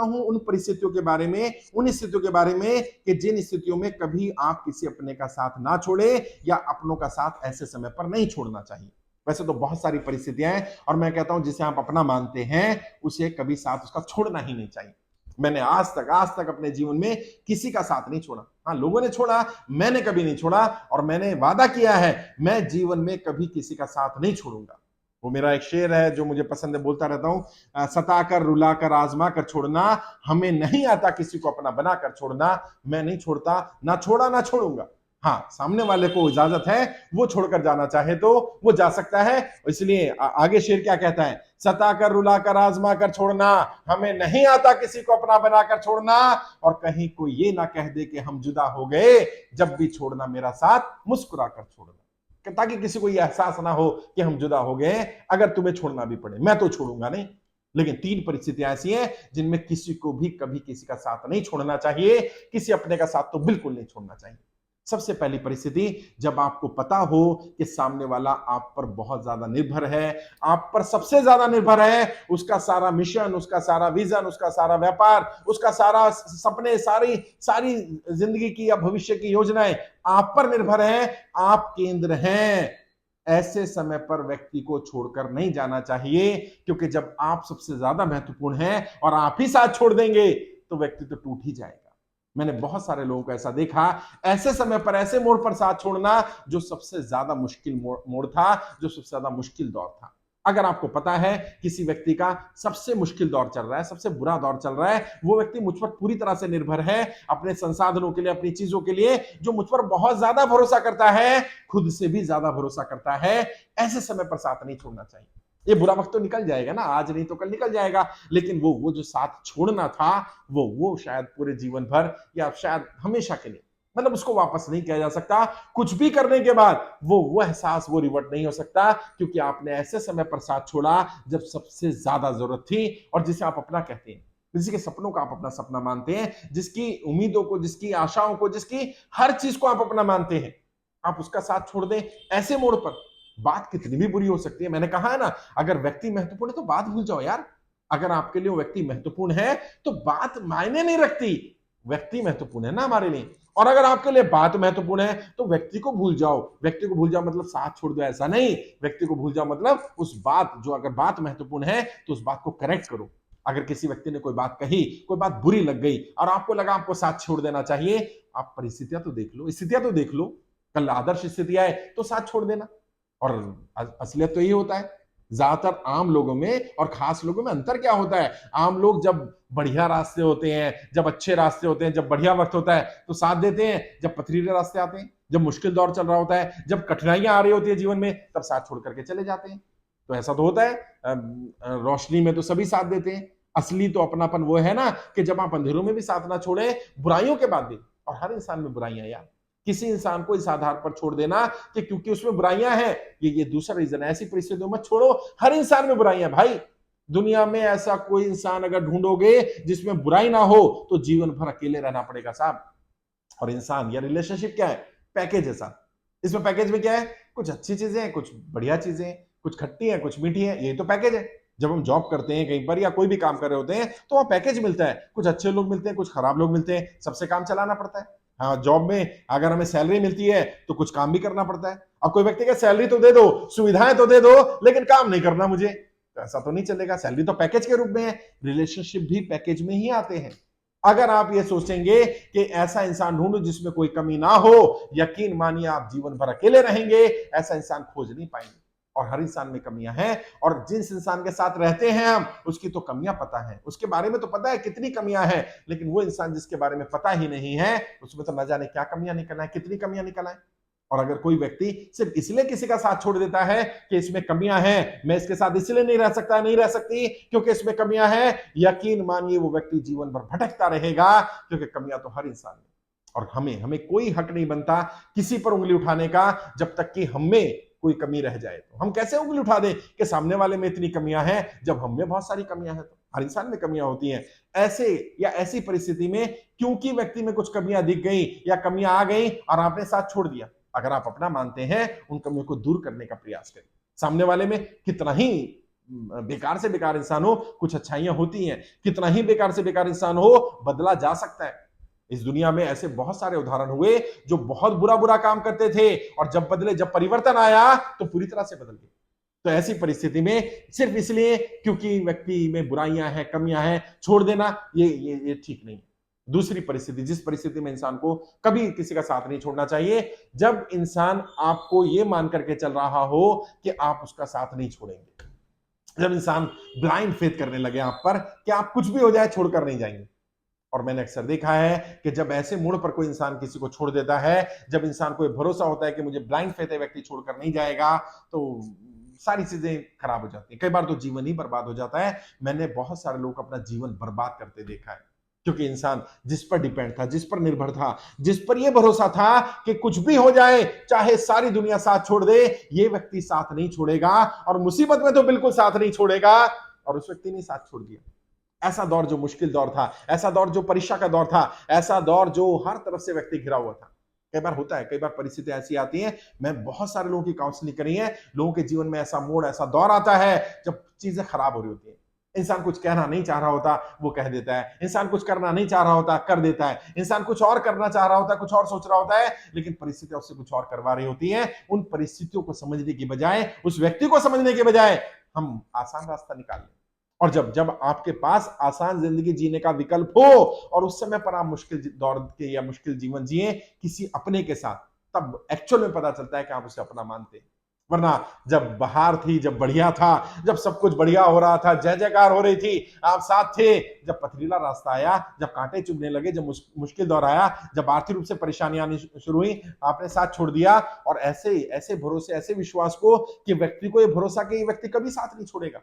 हूं उन परिस्थितियों के बारे में, उन स्थितियों के बारे में कि जिन स्थितियों में कभी आप किसी अपने का साथ ना छोड़े या अपनों का साथ ऐसे समय पर नहीं छोड़ना चाहिए। वैसे तो बहुत सारी परिस्थितियां हैं और मैं कहता हूं जिसे आप अपना मानते हैं उसे कभी साथ उसका छोड़ना ही नहीं चाहिए। मैंने आज तक अपने जीवन में किसी का साथ नहीं छोड़ा। हाँ, लोगों ने छोड़ा, मैंने कभी नहीं छोड़ा और मैंने वादा किया है मैं जीवन में कभी किसी का साथ नहीं छोड़ूंगा। वो मेरा एक शेर है जो मुझे पसंद है, बोलता रहता हूं, सताकर रुलाकर आजमा कर छोड़ना, हमें नहीं आता किसी को अपना बनाकर छोड़ना। मैं नहीं छोड़ता, ना छोड़ा ना छोड़ूंगा। हाँ, सामने वाले को इजाजत है, वो छोड़कर जाना चाहे तो वो जा सकता है। इसलिए आगे शेर क्या कहता है, सताकर रुलाकर आजमा कर छोड़ना, हमें नहीं आता किसी को अपना बनाकर छोड़ना, और कहीं कोई ये ना कह दे कि हम जुदा हो गए, जब भी छोड़ना मेरा साथ मुस्कुरा कर छोड़ना, ताकि किसी को ये एहसास ना हो कि हम जुदा हो गए। अगर तुम्हें छोड़ना भी पड़े, मैं तो छोड़ूंगा नहीं। लेकिन 3 परिस्थितियां ऐसी हैं जिनमें किसी को भी कभी किसी का साथ नहीं छोड़ना चाहिए, किसी अपने का साथ तो बिल्कुल नहीं छोड़ना चाहिए। सबसे पहली परिस्थिति, जब आपको पता हो कि सामने वाला आप पर बहुत ज्यादा निर्भर है, आप पर सबसे ज्यादा निर्भर है, उसका सारा मिशन, उसका सारा विजन, उसका सारा व्यापार, उसका सारा सपने, सारी सारी जिंदगी की या भविष्य की योजनाएं आप पर निर्भर है, आप केंद्र हैं। ऐसे समय पर व्यक्ति को छोड़कर नहीं जाना चाहिए, क्योंकि जब आप सबसे ज्यादा महत्वपूर्ण हैं और आप ही साथ छोड़ देंगे तो व्यक्ति तो टूट ही जाएगा। मैंने बहुत सारे लोगों को ऐसा देखा, ऐसे समय पर, ऐसे मोड़ पर साथ छोड़ना जो सबसे ज्यादा मुश्किल मोड़ था, जो सबसे ज्यादा मुश्किल दौर था। अगर आपको पता है किसी व्यक्ति का सबसे मुश्किल दौर चल रहा है, सबसे बुरा दौर चल रहा है, वो व्यक्ति मुझ पर पूरी तरह से निर्भर है, अपने संसाधनों के लिए, अपनी चीजों के लिए, जो मुझ पर बहुत ज्यादा भरोसा करता है, खुद से भी ज्यादा भरोसा करता है, ऐसे समय पर साथ नहीं छोड़ना चाहिए। ये बुरा वक्त तो निकल जाएगा ना, आज नहीं तो कल निकल जाएगा, लेकिन वो जो साथ छोड़ना था, वो शायद पूरे जीवन भर या शायद हमेशा के लिए, मतलब उसको वापस नहीं किया जा सकता। कुछ भी करने के बाद वो एहसास वो रिवर्ट नहीं हो सकता, क्योंकि आपने ऐसे समय पर साथ छोड़ा जब सबसे ज्यादा जरूरत थी, और जिसे आप अपना कहते हैं, जिसके सपनों का आप अपना सपना मानते हैं, जिसकी उम्मीदों को, जिसकी आशाओं को, जिसकी हर चीज को आप अपना मानते हैं, आप उसका साथ छोड़ दें ऐसे मोड़ पर, बात कितनी भी बुरी हो सकती है। मैंने कहा है ना, अगर व्यक्ति महत्वपूर्ण है तो बात भूल जाओ यार। अगर आपके लिए वो व्यक्ति महत्वपूर्ण है तो बात मायने नहीं रखती, व्यक्ति महत्वपूर्ण है ना हमारे लिए। और अगर आपके लिए बात महत्वपूर्ण है तो व्यक्ति को भूल जाओ। व्यक्ति को भूल जाओ मतलब साथ छोड़ दो ऐसा नहीं, व्यक्ति को भूल जाओ मतलब उस बात, जो अगर बात महत्वपूर्ण है तो उस बात को करेक्ट करो। अगर किसी व्यक्ति ने कोई बात कही, कोई बात बुरी लग गई और आपको लगा आपको साथ छोड़ देना चाहिए, आप परिस्थितियां तो देख लो, स्थितियां तो देख लो, कल आदर्श स्थिति आए तो साथ छोड़ देना। और असलियत तो यही होता है। ज्यादातर आम लोगों में और खास लोगों में अंतर क्या होता है, आम लोग जब बढ़िया रास्ते होते हैं, जब अच्छे रास्ते होते हैं, जब बढ़िया वक्त होता है तो साथ देते हैं, जब पथरीले रास्ते आते हैं, जब मुश्किल दौर चल रहा होता है, जब कठिनाइयां आ रही होती है जीवन में, तब साथ छोड़ करके चले जाते हैं। तो ऐसा तो होता है, रोशनी में तो सभी साथ देते हैं। असली तो अपनापन वो है ना कि जब आप अंधेरों में भी साथ ना छोड़े, बुराइयों के बाद भी, और हर इंसान में बुराइयां यार, किसी इंसान को इस आधार पर छोड़ देना कि क्योंकि उसमें बुराइयां हैं, ये दूसरा रीजन है। ऐसी परिस्थितियों में छोड़ो, हर इंसान में बुराइयां भाई। दुनिया में ऐसा कोई इंसान अगर ढूंढोगे जिसमें बुराई ना हो तो जीवन भर अकेले रहना पड़ेगा साहब। और इंसान या रिलेशनशिप क्या है, पैकेज है साहब। इसमें पैकेज में क्या है, कुछ अच्छी चीजें हैं, कुछ बढ़िया चीजें हैं, कुछ खट्टी है, कुछ मीठी है, ये तो पैकेज है। जब हम जॉब करते हैं कहीं पर या कोई भी काम कर रहे होते हैं तो वहां पैकेज मिलता है, कुछ अच्छे लोग मिलते हैं, कुछ खराब लोग मिलते हैं, सबसे काम चलाना पड़ता है। हाँ, जॉब में अगर हमें सैलरी मिलती है तो कुछ काम भी करना पड़ता है। अब कोई व्यक्ति का सैलरी तो दे दो, सुविधाएं तो दे दो, लेकिन काम नहीं करना मुझे, तो ऐसा तो नहीं चलेगा। सैलरी तो पैकेज के रूप में है, रिलेशनशिप भी पैकेज में ही आते हैं। अगर आप ये सोचेंगे कि ऐसा इंसान ढूंढो जिसमें कोई कमी ना हो, यकीन मानिए आप जीवन भर अकेले रहेंगे, ऐसा इंसान खोज नहीं पाएंगे। और हर इंसान में कमियां हैं, और जिस इंसान के साथ रहते हैं हम, उसकी तो कमियां पता है, उसके बारे में तो पता है कितनी कमियां हैं, लेकिन वो इंसान जिसके बारे में पता ही नहीं है, उसमें तो न जाने क्या कमियां निकल आए, कितनी कमियां निकल आए। और अगर कोई व्यक्ति सिर्फ इसलिए किसी का साथ छोड़ देता है कि इसमें कमियां हैं, मैं इसके साथ इसलिए नहीं रह सकता, नहीं रह सकती क्योंकि इसमें कमियां हैं, यकीन मानिए वो व्यक्ति जीवन भर भटकता रहेगा, क्योंकि कमियां तो हर इंसान में। और हमें कोई हक नहीं बनता किसी पर उंगली उठाने का, जब तक कि हमें कोई कमी रह जाए। तो हम कैसे उंगली उठा दें कि सामने वाले में इतनी कमियां हैं, जब हम में बहुत सारी कमियां हैं। तो हर इंसान में कमियां होती हैं। ऐसे या ऐसी परिस्थिति में क्योंकि व्यक्ति में कुछ कमियां दिख गई या कमियां आ गई और आपने साथ छोड़ दिया, अगर आप अपना मानते हैं, उन कमियों को दूर करने का प्रयास करें। सामने वाले में कितना ही बेकार से बेकार इंसान हो, कुछ अच्छाइयां होती हैं। कितना ही बेकार से बेकार इंसान हो, बदला जा सकता है। इस दुनिया में ऐसे बहुत सारे उदाहरण हुए जो बहुत बुरा बुरा काम करते थे, और जब बदले, जब परिवर्तन आया तो पूरी तरह से बदल गए। तो ऐसी परिस्थिति में सिर्फ इसलिए क्योंकि व्यक्ति में बुराइयां हैं, कमियां हैं, छोड़ देना ये ठीक नहीं। दूसरी परिस्थिति, जिस परिस्थिति में इंसान को कभी किसी का साथ नहीं छोड़ना चाहिए, जब इंसान आपको ये मान करके चल रहा हो कि आप उसका साथ नहीं छोड़ेंगे। जब इंसान ब्लाइंड फेथ करने लगे आप पर कि आप कुछ भी हो जाए छोड़कर नहीं जाएंगे। और मैंने अक्सर देखा है कि जब ऐसे मोड़ पर कोई इंसान किसी को छोड़ देता है, जब इंसान को भरोसा होता है कि मुझे ब्लाइंड फेथ है, व्यक्ति छोड़कर नहीं जाएगा, तो सारी चीजें खराब हो जाती हैं। कई बार तो जीवन ही बर्बाद हो जाता है। मैंने बहुत सारे लोग अपना जीवन बर्बाद करते देखा है, क्योंकि इंसान जिस पर डिपेंड था, जिस पर निर्भर था, जिस पर यह भरोसा था कि कुछ भी हो जाए, चाहे सारी दुनिया साथ छोड़ दे, ये व्यक्ति साथ नहीं छोड़ेगा, और मुसीबत में तो बिल्कुल साथ नहीं छोड़ेगा, और उस व्यक्ति ने साथ छोड़ दिया। ऐसा दौर जो मुश्किल दौर था, ऐसा दौर जो परीक्षा का दौर था, ऐसा दौर जो हर तरफ से व्यक्ति घिरा हुआ था। कई बार होता है, कई बार परिस्थितियां ऐसी आती हैं। मैं बहुत सारे लोगों की काउंसलिंग करी है, लोगों के जीवन में ऐसा मोड़, ऐसा दौर आता है जब चीजें खराब हो रही होती है। इंसान कुछ कहना नहीं चाह रहा होता, वो कह देता है। इंसान कुछ करना नहीं चाह रहा होता, कर देता है। इंसान कुछ और करना चाह रहा होता, कुछ और सोच रहा होता है, लेकिन परिस्थितियां उससे कुछ और करवा रही होती हैं। उन परिस्थितियों को समझने की बजाय, उस व्यक्ति को समझने के बजाय, हम आसान रास्ता निकाल लें। और जब जब आपके पास आसान जिंदगी जीने का विकल्प हो, और उस समय पर आप मुश्किल दौर के या मुश्किल जीवन जिए किसी अपने के साथ, तब एक्चुअल में पता चलता है कि आप उसे अपना मानते हैं। वरना जब बहार थी, जब बढ़िया था, जब सब कुछ बढ़िया हो रहा था, जय जयकार हो रही थी, आप साथ थे। जब पथरीला रास्ता आया, जब कांटे चुभने लगे, जब मुश्किल दौर आया, जब आर्थिक रूप से परेशानियां आनी शुरू हुई, आपने साथ छोड़ दिया। और ऐसे ऐसे भरोसे, ऐसे विश्वास को, कि व्यक्ति को यह भरोसा कि ये व्यक्ति कभी साथ नहीं छोड़ेगा,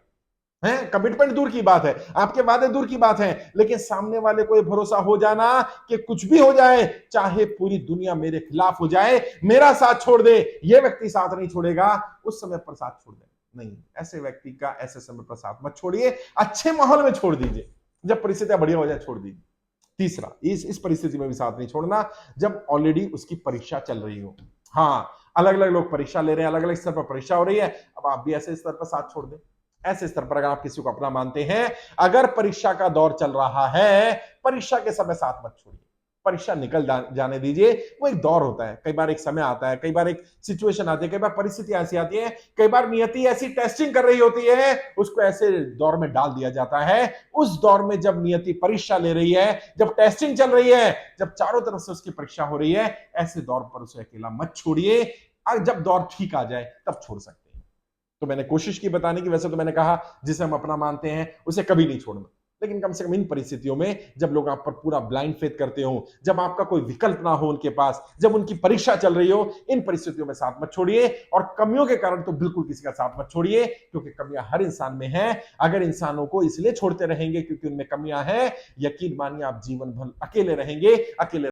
है कमिटमेंट दूर की बात है, आपके वादे दूर की बात है, लेकिन सामने वाले को ये भरोसा हो जाना कि कुछ भी हो जाए, चाहे पूरी दुनिया मेरे खिलाफ हो जाए, मेरा साथ छोड़ दे, ये व्यक्ति साथ नहीं छोड़ेगा। उस समय पर साथ छोड़ दे, नहीं, ऐसे व्यक्ति का ऐसे समय पर साथ मत छोड़िए। अच्छे माहौल में छोड़ दीजिए, जब परिस्थितियां बढ़िया हो जाए छोड़ दीजिए। तीसरा, इस परिस्थिति में भी साथ नहीं छोड़ना जब ऑलरेडी उसकी परीक्षा चल रही हो। हाँ, अलग अलग लोग परीक्षा ले रहे हैं, अलग अलग स्तर पर परीक्षा हो रही है, अब आप भी ऐसे स्तर पर साथ छोड़ दें। ऐसे स्तर पर अगर आप किसी को अपना मानते हैं, अगर परीक्षा का दौर चल रहा है, परीक्षा के समय साथ मत छोड़िए, परीक्षा निकल जाने दीजिए। वो एक दौर होता है, कई बार एक समय आता है, कई बार एक सिचुएशन आती है, कई बार परिस्थितियां ऐसी आती है, कई बार नियति ऐसी टेस्टिंग कर रही होती है, उसको ऐसे दौर में डाल दिया जाता है। उस दौर में जब नियति परीक्षा ले रही है, जब टेस्टिंग चल रही है, जब चारों तरफ से उसकी परीक्षा हो रही है, ऐसे दौर पर उसे अकेला मत छोड़िए। और जब दौर ठीक आ जाए तब छोड़ सकते हैं। तो मैंने कोशिश की बताने की, वैसे तो मैंने कहा जिसे हम अपना मानते हैं उसे कभी नहीं छोड़ना, लेकिन कम से कम इन परिस्थितियों में, जब लोग आप पर पूरा ब्लाइंड फेथ करते हो, जब आपका कोई विकल्प ना हो उनके पास, जब उनकी परीक्षा चल रही हो, इन परिस्थितियों में साथ मत छोड़िए। और कमियों के कारण तो बिल्कुल किसी का साथ मत छोड़िए, क्योंकि कमियां हर इंसान में हैं। अगर इंसानों को इसलिए छोड़ते रहेंगे क्योंकि उनमें कमियां हैं, यकीन मानिए आप जीवन भर अकेले रहेंगे, अकेले